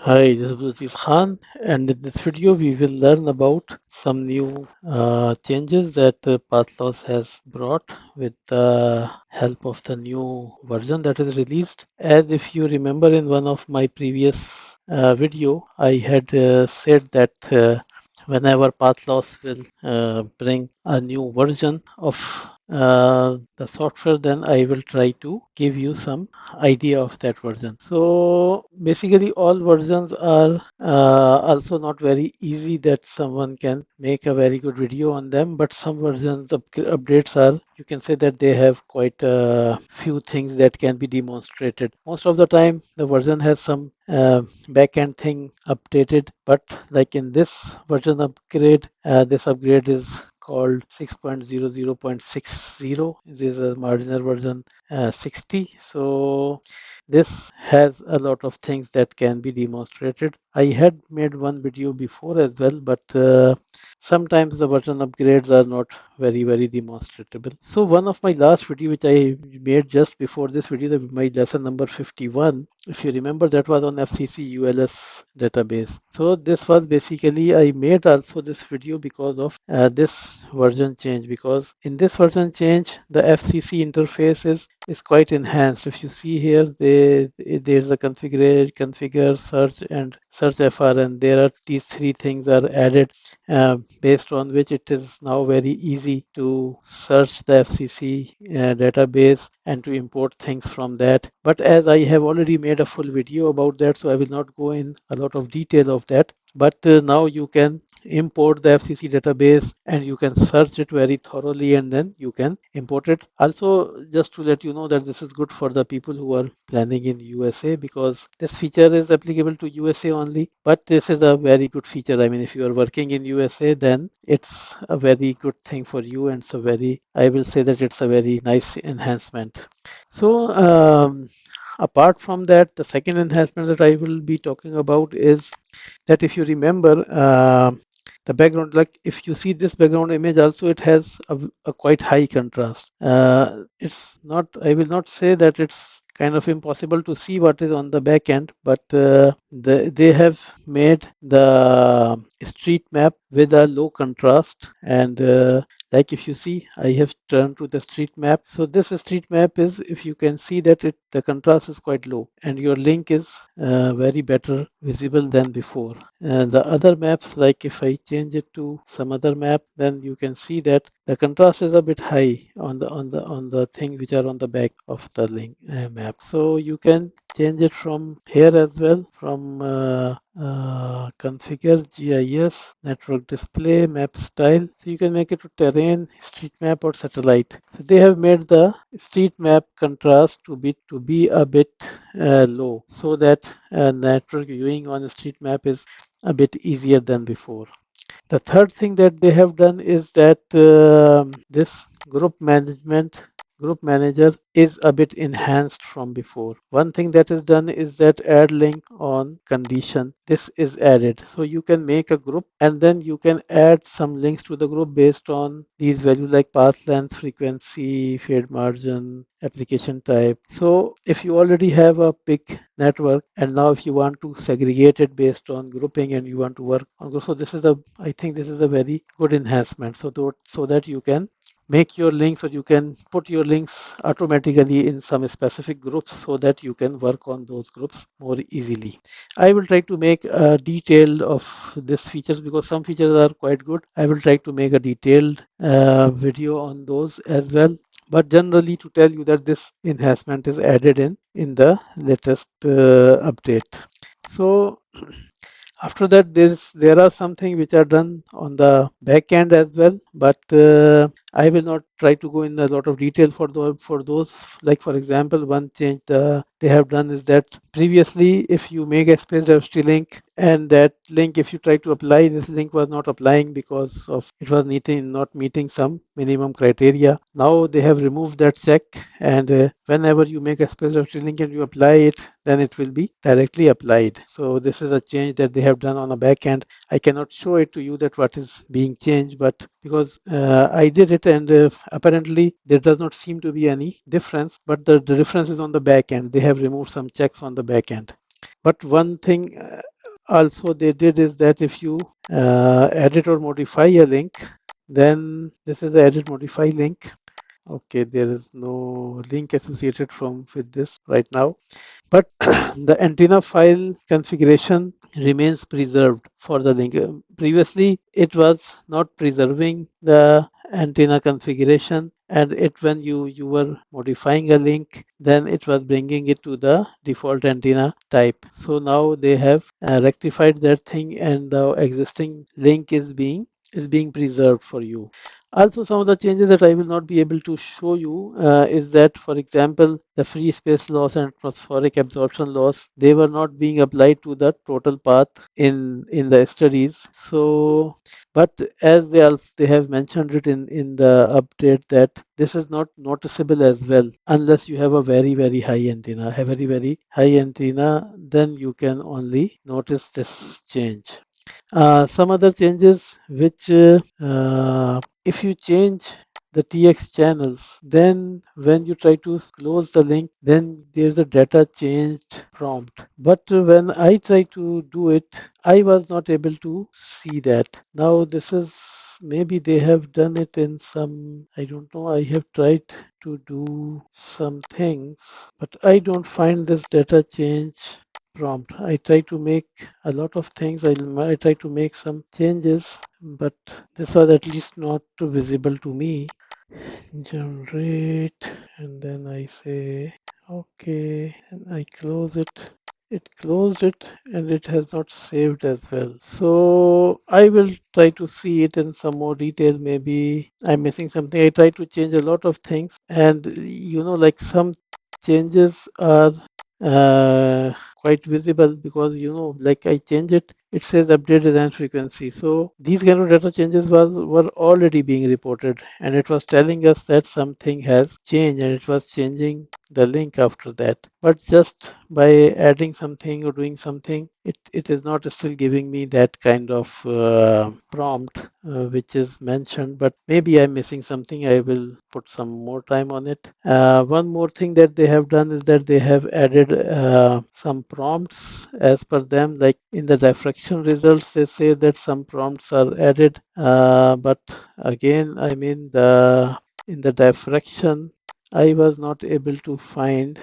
Hi, this is Aziz Khan, and in this video we will learn about some new changes that Pathloss has brought with the help of the new version that is released. As if you remember in one of my previous video, I had said that whenever Pathloss will bring a new version of the software, then I will try to give you some idea of that version. So basically, all versions are also not very easy that someone can make a very good video on them, but some versions updates are, you can say that they have quite a few things that can be demonstrated. Most of the time, the version has some backend thing updated, but like in this version upgrade, this upgrade is called 6.00.60. This is a marginal version 60. So this has a lot of things that can be demonstrated. I had made one video before as well, but sometimes the version upgrades are not very demonstrable. So one of my last video which I made just before this video, my lesson number 51, if you remember, that was on FCC ULS database. So this was basically, I made also this video because of this version change, because in this version change the FCC interface is quite enhanced. If you see here, there's a configure, search, and search FR, and there are these three things are added, based on which it is now very easy to search the FCC database and to import things from that. But as I have already made a full video about that, so I will not go in a lot of detail of that. But now you can import the FCC database and you can search it very thoroughly, and then you can import it. Also, just to let you know that this is good for the people who are planning in USA, because this feature is applicable to USA only, but this is a very good feature. I mean, if you are working in USA, then it's a very good thing for you, and it's a very, I will say that it's a very nice enhancement. So apart from that, the second enhancement that I will be talking about is that if you remember, the background, like if you see this background image also, it has a quite high contrast. It's not, I will not say that it's kind of impossible to see what is on the back end, but they have made the street map with a low contrast, and like if you see, I have turned to the street map. So this street map is, if you can see that the contrast is quite low, and your link is very better visible than before. And the other maps, like if I change it to some other map, then you can see that the contrast is a bit high on the things which are on the back of the link map. So you can change it from here as well, from configure GIS, network display, map style. So you can make it to terrain, street map, or satellite. So they have made the street map contrast to be a bit low, so that network viewing on a street map is a bit easier than before. The third thing that they have done is that this group manager is a bit enhanced from before. One thing that is done is that add link on condition. This is added. So you can make a group and then you can add some links to the group based on these values like path length, frequency, fade margin, application type. So if you already have a big network, and now if you want to segregate it based on grouping and you want to work on group, so this is a, I think this is a very good enhancement, so that you can make your links, or you can put your links automatically in some specific groups so that you can work on those groups more easily. I will try to make a detail of this features, because some features are quite good. I will try to make a detailed video on those as well. But generally, to tell you that this enhancement is added in the latest update. So after that, there are something which are done on the back end as well, but I will not try to go in a lot of detail for those. Like for example, one change they have done is that previously, if you make a space registry link, and that link, if you try to apply, this link was not applying because of it was not meeting some minimum criteria. Now they have removed that check, and whenever you make a space registry link and you apply it, then it will be directly applied. So this is a change that they have done on the back end. I cannot show it to you that what is being changed, but because I did it, and apparently there does not seem to be any difference, but the difference is on the back end. They have removed some checks on the back end. But one thing Also they did is that if you edit or modify a link, then this is the edit modify link. Okay, there is no link associated from with this right now, but the antenna file configuration remains preserved for the link. Previously, it was not preserving the antenna configuration, and it when you were modifying a link, then it was bringing it to the default antenna type. So now they have rectified that thing, and the existing link is being preserved for you. Also, some of the changes that I will not be able to show you is that, for example, the free space loss and atmospheric absorption loss, they were not being applied to the total path in the studies. So, but as they have mentioned it in the update that this is not noticeable as well unless you have a very high antenna. A very high antenna, then you can only notice this change. Some other changes which if you change the TX channels, then when you try to close the link, then there's a data changed prompt. But when I try to do it, I was not able to see that. Now this is maybe they have done it in some, I don't know, I have tried to do some things, but I don't find this data change prompt. I try to make a lot of things. I try to make some changes, but this was at least not visible to me. Generate, and then I say okay, and I close it. It closed it and it has not saved as well. So I will try to see it in some more detail. Maybe I'm missing something. I try to change a lot of things, and like some changes are uh, quite visible because like I change it, it says update design frequency. So these kind of data changes were already being reported, and it was telling us that something has changed, and it was changing the link after that. But just by adding something or doing something, it is not still giving me that kind of prompt which is mentioned. But maybe I'm missing something. I will put some more time on it. One more thing that they have done is that they have added some prompts as per them. Like in the diffraction results, they say that some prompts are added. But again, I mean the in the diffraction, I was not able to find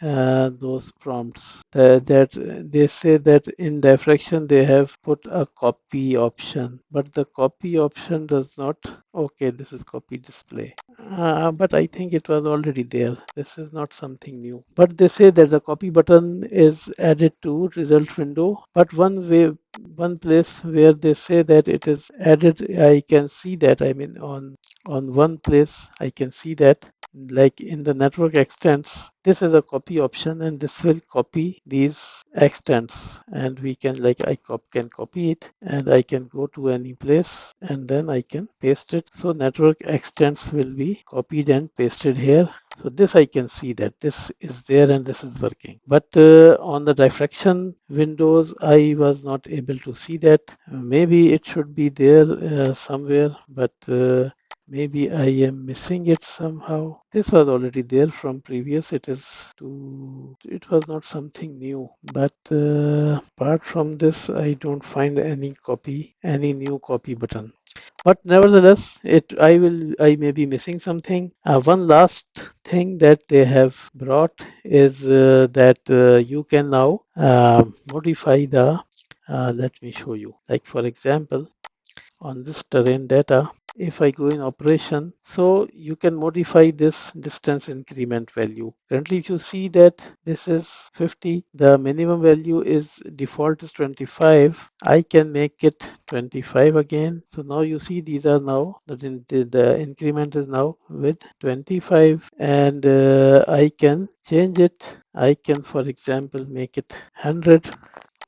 those prompts. That they say that in diffraction they have put a copy option, but the copy option does not. Okay, this is copy display. But I think it was already there. This is not something new. But they say that the copy button is added to result window. But one place where they say that it is added, I can see that. I mean, on one place I can see that, like in the network extents, this is a copy option, and this will copy these extents, and we can like can copy it, and I can go to any place and then I can paste it. So network extents will be copied and pasted here. So this I can see that this is there and this is working. But on the diffraction windows, I was not able to see that. Maybe it should be there somewhere, but maybe I am missing it somehow. This was already there from previous. It was not something new. But apart from this, I don't find any new copy button. But nevertheless, I may be missing something. One last thing that they have brought is that you can now modify the. Let me show you. Like for example, on this terrain data, if I go in operation, so you can modify this distance increment value. Currently, if you see that this is 50, the minimum value is default is 25. I can make it 25 again. So now you see these are now the increment is now with 25, and I can change it. I can, for example, make it 100.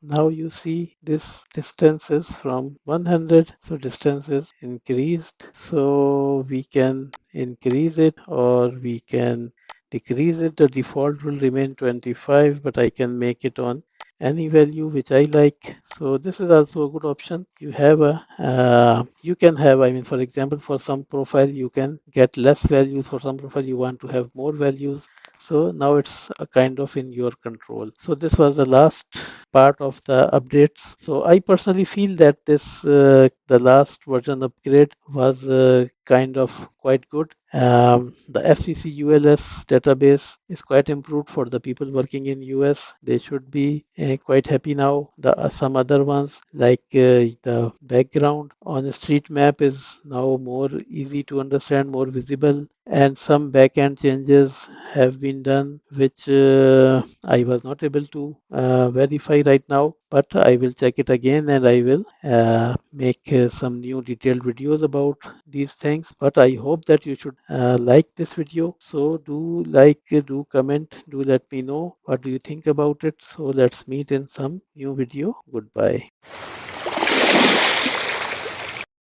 Now you see this distance is from 100, so distance is increased. So we can increase it or we can decrease it. The default will remain 25, but I can make it on any value which I like. So this is also a good option. You can have, I mean, for example, for some profile you can get less values. For some profile you want to have more values. So now it's a kind of in your control. So this was the last part of the updates. So I personally feel that the last version upgrade was kind of quite good. The FCC ULS database is quite improved for the people working in US. They should be quite happy now. The some other ones like the background on a street map is now more easy to understand, more visible, and some backend changes have been done, which I was not able to verify right now, but I will check it again and I will make some new detailed videos about these things. But I hope that you should like this video. So do like, do comment, do let me know what do you think about it. So let's meet in some new video. Goodbye.